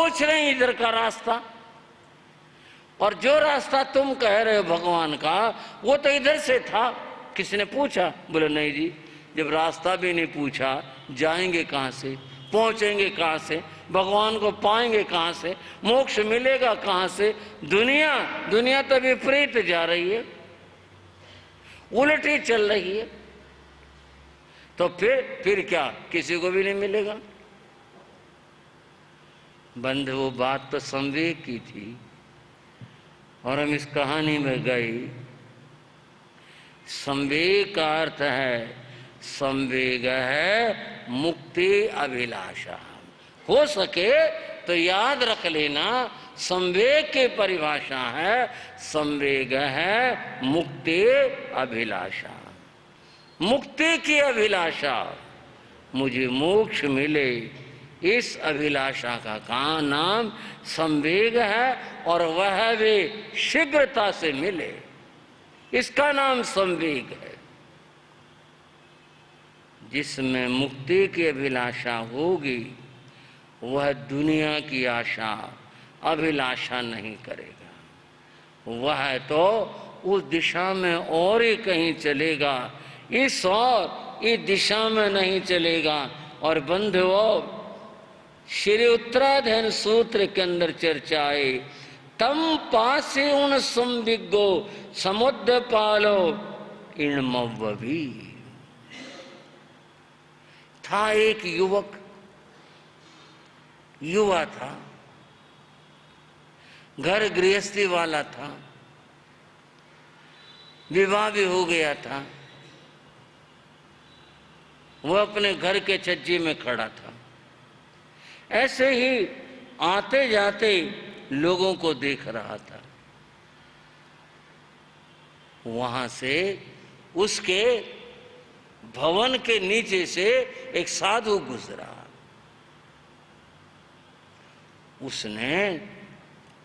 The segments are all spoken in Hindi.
पूछ रहे हैं इधर का रास्ता, और जो रास्ता तुम कह रहे हो भगवान का वो तो इधर से था। किसने पूछा? बोले नहीं जी, जब रास्ता भी नहीं पूछा जाएंगे कहाँ से, पहुँचेंगे कहाँ से, भगवान को पाएंगे कहाँ से, मोक्ष मिलेगा कहाँ से? दुनिया तो विपरीत जा रही है, उल्टी चल रही है, तो फिर क्या, किसी को भी नहीं मिलेगा। बंधु वो बात तो संवेग की थी, और हम इस कहानी में गए। संवेग का अर्थ है, संवेग है मुक्ति अभिलाषा। हो सके तो याद रख लेना, संवेग की परिभाषा है, संवेग है मुक्ति अभिलाषा। मुक्ति की अभिलाषा, मुझे मोक्ष मिले, इस अभिलाषा का नाम संवेग है, और वह भी शीघ्रता से मिले, इसका नाम संवेग है। जिसमें मुक्ति की अभिलाषा होगी वह दुनिया की आशा अभिलाषा नहीं करेगा, वह तो उस दिशा में और ही कहीं चलेगा, इस दिशा में नहीं चलेगा। और बंधुओं, श्री उत्तराधीन सूत्र के अंदर चर्चा है, तम पासे उन संविग्गो समुद्र पालो इणमव्वभी। था एक युवा था, घर गृहस्थी वाला था, विवाह भी हो गया था, वह अपने घर के छज्जे में खड़ा था। ऐसे ही आते जाते लोगों को देख रहा था। वहां से उसके भवन के नीचे से एक साधु गुजरा। उसने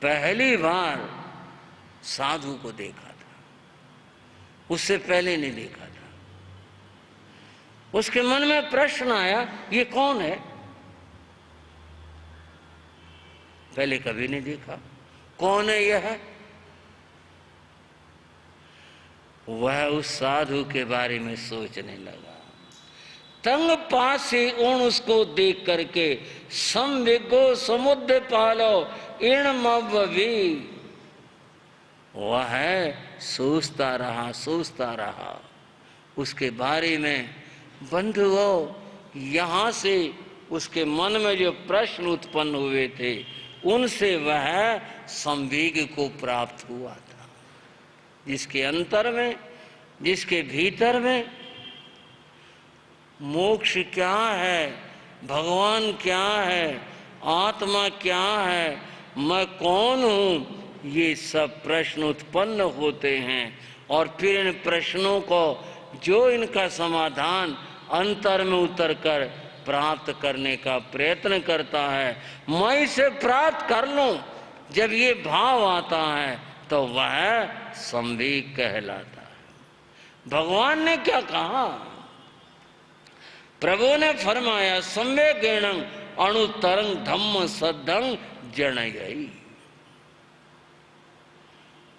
पहली बार साधु को देखा था, उससे पहले नहीं देखा था। उसके मन में प्रश्न आया, ये कौन है? पहले कभी नहीं देखा, कौन है यह? वह उस साधु के बारे में सोचने लगा। तंग पासी उन उसको देख करके संविगो समुद्र पालो इणमव्वभी, वह सोचता रहा उसके बारे में। बंधुओं, यहाँ से उसके मन में जो प्रश्न उत्पन्न हुए थे उनसे वह संवेग को प्राप्त हुआ था। जिसके अंतर में, जिसके भीतर में मोक्ष क्या है, भगवान क्या है, आत्मा क्या है, मैं कौन हूँ, ये सब प्रश्न उत्पन्न होते हैं। और फिर इन प्रश्नों को जो इनका समाधान अंतर में उतरकर प्राप्त करने का प्रयत्न करता है, मैं इसे प्राप्त कर लूं, जब ये भाव आता है तो वह संवेग कहलाता है। भगवान ने क्या कहा? प्रभु ने फरमाया, संवेगेण अणुतरंग धम्म सद्धं जनयति।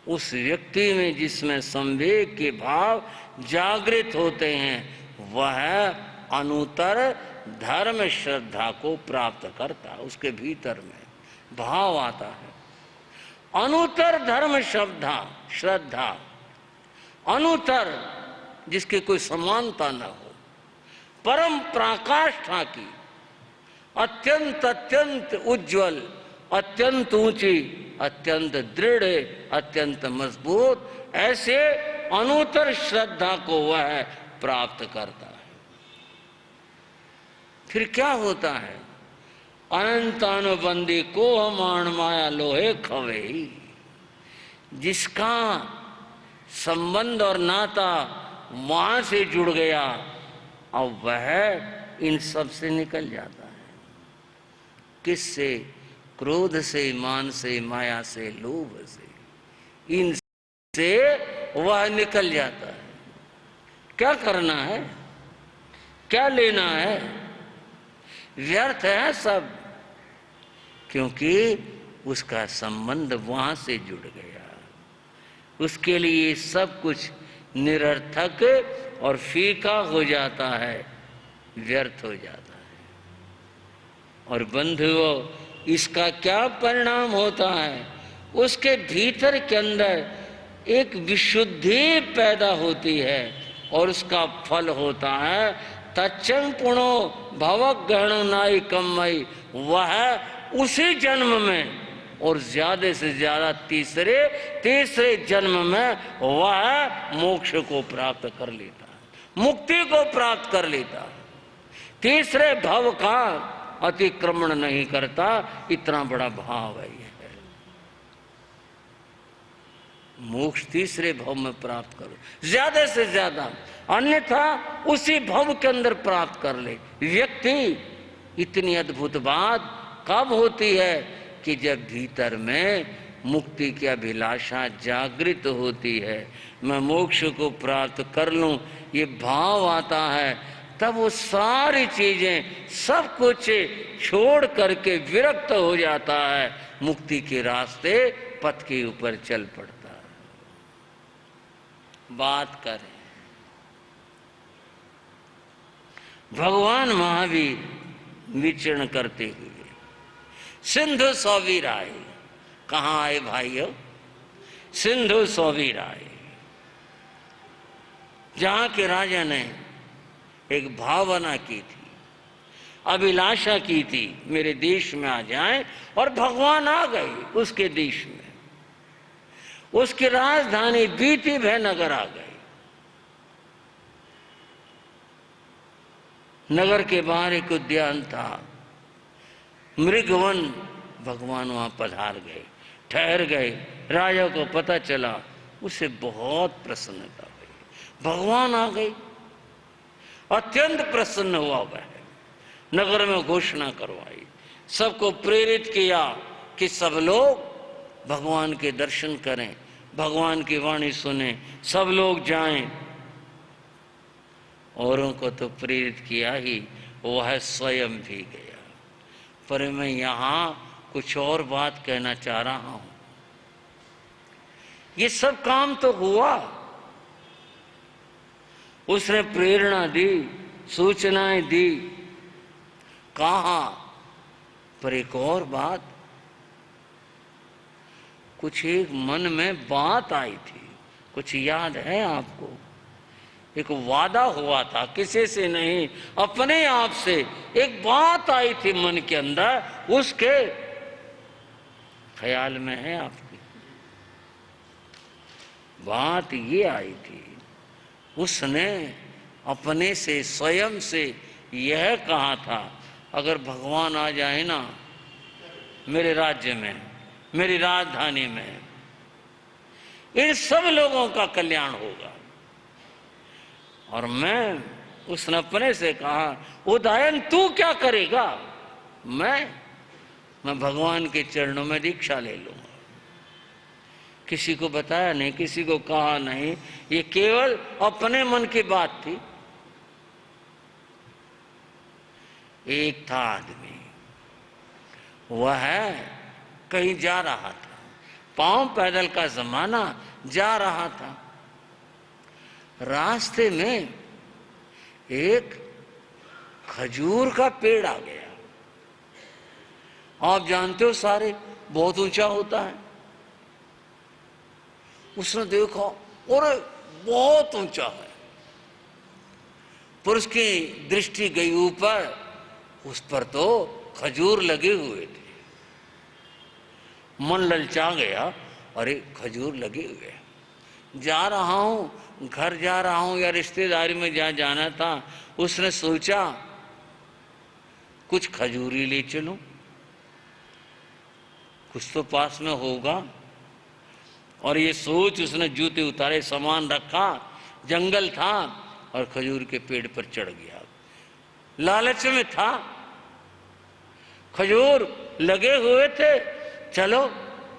उस व्यक्ति में जिसमें संवेग के भाव जागृत होते हैं वह अनुतर धर्म श्रद्धा को प्राप्त करता। उसके भीतर में भाव आता है, अनुतर धर्म श्रद्धा, अनुतर जिसकी कोई समानता न हो, परम पराकाष्ठा की, अत्यंत उज्जवल, अत्यंत ऊंची, अत्यंत दृढ़, अत्यंत मजबूत, ऐसे अनुतर श्रद्धा को वह प्राप्त करता है। फिर क्या होता है? अनंतानुबंदी को मान माया लोहे खवे। जिसका संबंध और नाता वहां से जुड़ गया, अब वह इन सब से निकल जाता है। किससे? क्रोध से, मान से, माया से, लोभ से, इन से वह निकल जाता है। क्या करना है, क्या लेना है? व्यर्थ है सब। क्योंकि उसका संबंध वहां से जुड़ गया। उसके लिए सब कुछ निरर्थक और फीका हो जाता है, व्यर्थ हो जाता है। और बंधुओं, इसका क्या परिणाम होता है? उसके भीतर के अंदर एक विशुद्धि पैदा होती है और उसका फल होता है तच्चंग पुणो भवक गहण नाई कम्मई। वह उसी जन्म में और ज्यादा से ज्यादा तीसरे जन्म में वह मोक्ष को प्राप्त कर लेता है, मुक्ति को प्राप्त कर लेता है, तीसरे भव का अतिक्रमण नहीं करता। इतना बड़ा भाव है ये। मोक्ष तीसरे भव में प्राप्त करो ज्यादा से ज्यादा, अन्यथा उसी भव के अंदर प्राप्त कर ले व्यक्ति। इतनी अद्भुत बात कब होती है कि जब भीतर में मुक्ति की अभिलाषा जागृत होती है, मैं मोक्ष को प्राप्त कर लूं, ये भाव आता है, तब वो सारी चीजें सब कुछ छोड़ करके विरक्त हो जाता है, मुक्ति के रास्ते पथ के ऊपर चल पड़ता है। बात करें भगवान महावीर विचरण करते हुए सिंधु सौवीर आए। कहाँ आए भाइयों? सिंधु सौवीर आए, जहां के राजा ने एक भावना की थी, अभिलाषा की थी, मेरे देश में आ जाएं, और भगवान आ गए उसके देश में। उसकी राजधानी बीती भयनगर आ गई। नगर के बाहर एक उद्यान था, मृगवन। भगवान वहां पधार गए, ठहर गए। राजा को पता चला, उसे बहुत प्रसन्नता हुई, भगवान आ गए। अत्यंत प्रसन्न हुआ वह, नगर में घोषणा करवाई, सबको प्रेरित किया कि सब लोग भगवान के दर्शन करें, भगवान की वाणी सुने, सब लोग जाएं। औरों को तो प्रेरित किया ही, वह स्वयं भी गया। पर मैं यहाँ कुछ और बात कहना चाह रहा हूं। ये सब काम तो हुआ, उसने प्रेरणा दी, सूचनाएं दी, कहा, पर एक और बात, कुछ एक मन में बात आई थी, कुछ याद है आपको? एक वादा हुआ था, किसी से नहीं, अपने आप से एक बात आई थी मन के अंदर, उसके ख्याल में है आपकी? बात ये आई थी, उसने अपने से, स्वयं से यह कहा था, अगर भगवान आ जाए ना मेरे राज्य में, मेरी राजधानी में, इन सब लोगों का कल्याण होगा। और मैं, उसने अपने से कहा, उदयन तू क्या करेगा? मैं भगवान के चरणों में दीक्षा ले लूंगा। किसी को बताया नहीं, किसी को कहा नहीं, ये केवल अपने मन की बात थी। एक था आदमी, वह कहीं जा रहा था, पांव पैदल का जमाना, जा रहा था। रास्ते में एक खजूर का पेड़ आ गया। आप जानते हो सारे, बहुत ऊंचा होता है। उसने देखा, अरे बहुत ऊंचा है, पर उसकी दृष्टि गई ऊपर, उस पर तो खजूर लगे हुए थे। मन ललचा गया, अरे खजूर लगे हुए, जा रहा हूं, घर जा रहा हूं या रिश्तेदारी में जहां जाना था। उसने सोचा कुछ खजूरी ले चलूं, कुछ तो पास में होगा। और ये सोच उसने जूते उतारे, सामान रखा, जंगल था, और खजूर के पेड़ पर चढ़ गया। लालच में था, खजूर लगे हुए थे, चलो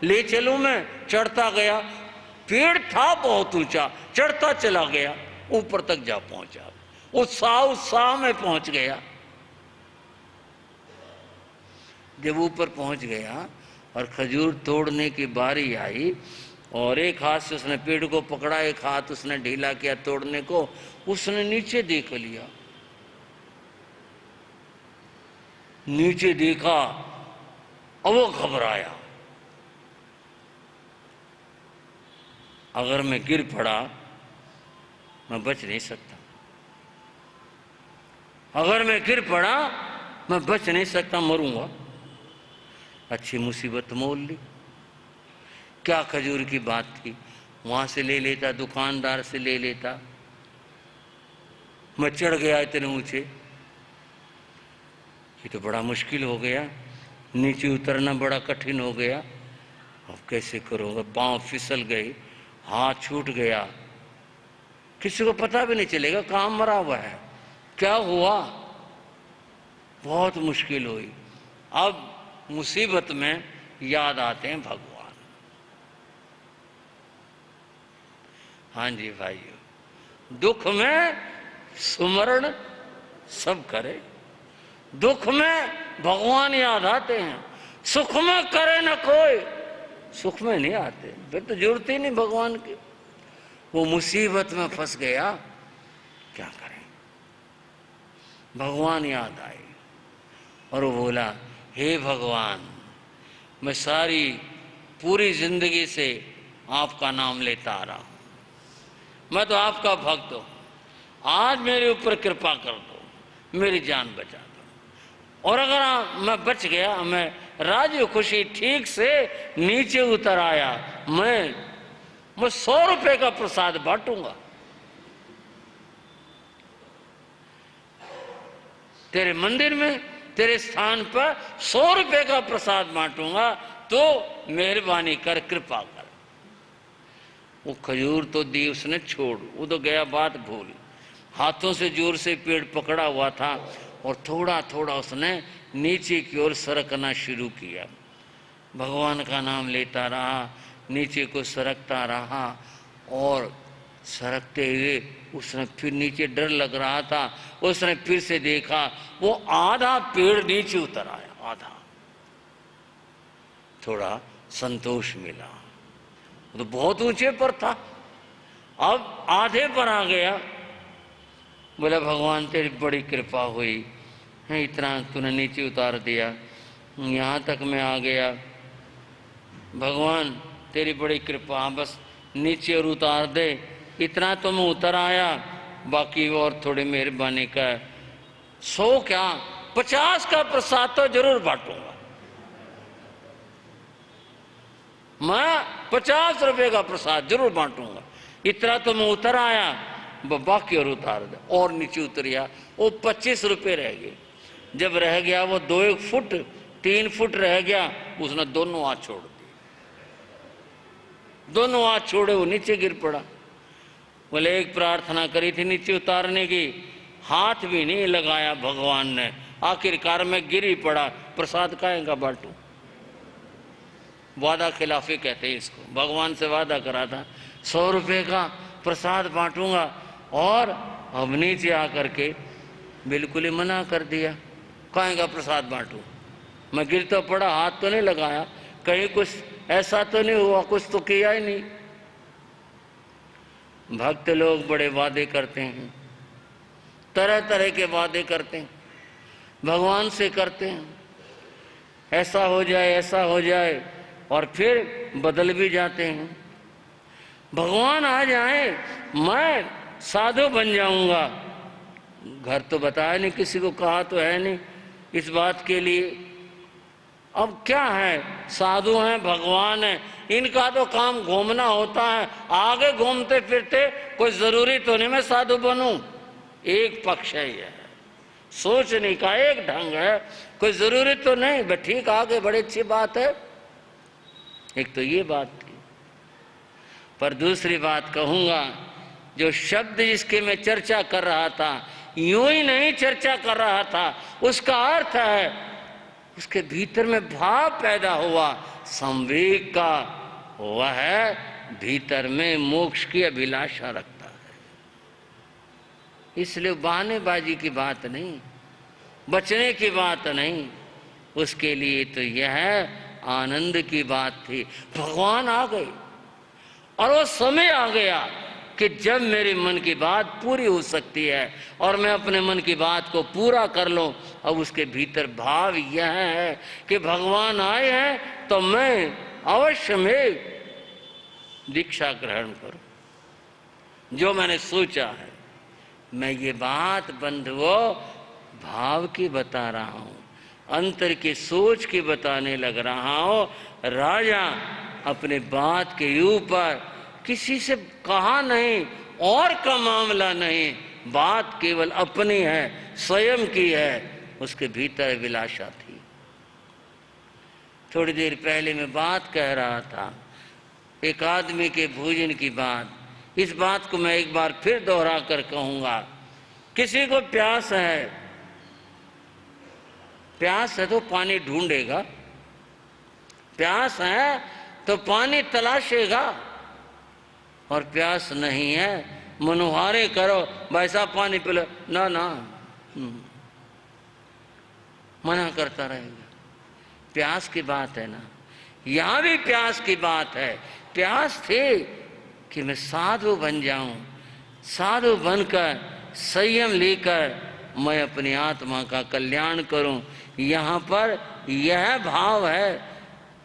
ले चलूं मैं। चढ़ता गया, पेड़ था बहुत ऊंचा, चढ़ता चला गया, ऊपर तक जा पहुंचा, उत्साह में पहुंच गया। जब ऊपर पहुंच गया और खजूर तोड़ने की बारी आई और एक हाथ से उसने पेड़ को पकड़ा, एक हाथ उसने ढीला किया तोड़ने को, उसने नीचे देख लिया। नीचे देखा और वो घबराया, अगर मैं गिर पड़ा मैं बच नहीं सकता, अगर मैं गिर पड़ा मैं बच नहीं सकता, मरूंगा। अच्छी मुसीबत मोल ली। क्या खजूर की बात थी, वहां से ले लेता, दुकानदार से ले लेता। मैं चढ़ गया इतने ऊंचे, ये तो बड़ा मुश्किल हो गया, नीचे उतरना बड़ा कठिन हो गया। अब कैसे करूँगा, पांव फिसल गए, हाथ छूट गया, किसी को पता भी नहीं चलेगा कहाँ मरा हुआ है, क्या हुआ। बहुत मुश्किल हुई। अब मुसीबत में याद आते हैं भगवान। हाँ जी भाइयों, दुख में सुमरण सब करे, दुख में भगवान याद आते हैं, सुख में करे न कोई, सुख में नहीं आते, फिर तो जरूरत ही नहीं भगवान की। वो मुसीबत में फंस गया, क्या करें, भगवान याद आए और वो बोला, हे भगवान, मैं सारी पूरी जिंदगी से आपका नाम लेता आ रहा हूं, मैं तो आपका भक्त हूं, आज मेरे ऊपर कृपा कर दो, मेरी जान बचा दो। और अगर मैं बच गया, मैं राजी खुशी ठीक से नीचे उतर आया, मैं 100 रुपए का प्रसाद बांटूंगा, तेरे मंदिर में, तेरे स्थान पर 100 रुपए का प्रसाद बांटूंगा, तो मेहरबानी कर, कृपा कर। वो खजूर तो दी उसने छोड़, वो तो गया बात भूल, हाथों से जोर से पेड़ पकड़ा हुआ था और थोड़ा थोड़ा उसने नीचे की ओर सरकना शुरू किया। भगवान का नाम लेता रहा, नीचे को सरकता रहा और सरकते हुए उसने फिर नीचे डर लग रहा था, उसने फिर से देखा, वो आधा पेड़ नीचे उतर आया, आधा। थोड़ा संतोष मिला, तो बहुत ऊंचे पर था, अब आधे पर आ गया। बोला, भगवान तेरी बड़ी कृपा हुई है, इतना तूने नीचे उतार दिया, यहाँ तक मैं आ गया, भगवान तेरी बड़ी कृपा, बस नीचे और उतार दे, इतना तो मैं उतर आया, बाकी और थोड़ी मेहरबानी कर, 100 क्या 50 का प्रसाद तो जरूर बांटूंगा, मैं 50 रुपए का प्रसाद जरूर बांटूंगा, इतना तो मैं उतर आया, बाकी और उतार दे। और नीचे उतरिया, वो 25 रुपए रह गए। जब रह गया वो 2 फुट 3 फुट रह गया, उसने दोनों हाथ छोड़ दिए, दोनों हाथ छोड़े, वो नीचे गिर पड़ा। बोले, एक प्रार्थना करी थी नीचे उतारने की, हाथ भी नहीं लगाया भगवान ने, आखिरकार में गिर ही पड़ा, प्रसाद काहेगा बांटू। वादा खिलाफी कहते हैं इसको, भगवान से वादा करा था 100 रुपए का प्रसाद बांटूंगा, और अब नीचे आकर के बिल्कुल ही मना कर दिया, काहेगा प्रसाद बांटू, मैं गिर तो पड़ा, हाथ तो नहीं लगाया, कहीं कुछ ऐसा तो नहीं हुआ, कुछ तो किया ही नहीं। भक्त लोग बड़े वादे करते हैं, तरह तरह के वादे करते हैं, भगवान से करते हैं, ऐसा हो जाए, ऐसा हो जाए, और फिर बदल भी जाते हैं। भगवान आ जाए, मैं साधु बन जाऊंगा, घर तो बताया नहीं, किसी को कहा तो है नहीं इस बात के लिए। अब क्या है, साधु हैं, भगवान है, इनका तो काम घूमना होता है, आगे घूमते फिरते, कोई जरूरी तो नहीं मैं साधु बनूं, एक पक्ष है, यह सोचने का एक ढंग है, कोई जरूरी तो नहीं, बस ठीक, आगे बड़ी अच्छी बात है। एक तो ये बात थी, पर दूसरी बात कहूंगा, जो शब्द जिसके मैं चर्चा कर रहा था, यूं ही नहीं चर्चा कर रहा था, उसका अर्थ है, उसके भीतर में भाव पैदा हुआ संवेग का, वह है भीतर में मोक्ष की अभिलाषा रखता है। इसलिए बहानेबाजी की बात नहीं, बचने की बात नहीं, उसके लिए तो यह आनंद की बात थी। भगवान आ गए और वो समय आ गया कि जब मेरे मन की बात पूरी हो सकती है और मैं अपने मन की बात को पूरा कर लूं। अब उसके भीतर भाव यह है कि भगवान आए हैं तो मैं अवश्य में दीक्षा ग्रहण करूं। जो मैंने सोचा है, मैं ये बात बंधुओं भाव की बता रहा हूं, अंतर की सोच की बताने लग रहा हूं। राजा अपने बात के ऊपर किसी से कहा नहीं और का मामला नहीं, बात केवल अपनी है, स्वयं की है। उसके भीतर विलासा थी। थोड़ी देर पहले मैं बात कह रहा था एक आदमी के भोजन की बात। इस बात को मैं एक बार फिर दोहरा कर कहूंगा। किसी को प्यास है, प्यास है तो पानी ढूंढेगा, प्यास है तो पानी तलाशेगा, और प्यास नहीं है मनोहारे करो वैसा पानी पिलो ना ना, मना करता रहेगा। प्यास की बात है ना, यहां भी प्यास की बात है। प्यास थी कि मैं साधु बन जाऊं, साधु बनकर संयम लेकर मैं अपनी आत्मा का कल्याण करूं। यहां पर यह भाव है,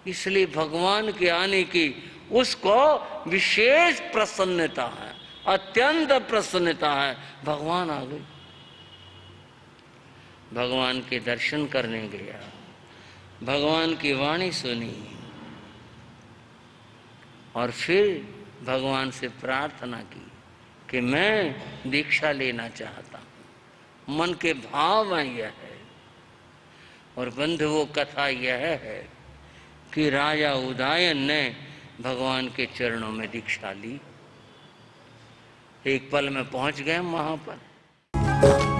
इसलिए भगवान के आने की उसको विशेष प्रसन्नता है, अत्यंत प्रसन्नता है। भगवान आ गए, भगवान के दर्शन करने गया, भगवान की वाणी सुनी और फिर भगवान से प्रार्थना की कि मैं दीक्षा लेना चाहता हूं। मन के भाव में यह है। और बंधुओं कथा यह है कि राजा उदयन ने भगवान के चरणों में दीक्षा ली। एक पल में पहुंच गए वहां पर।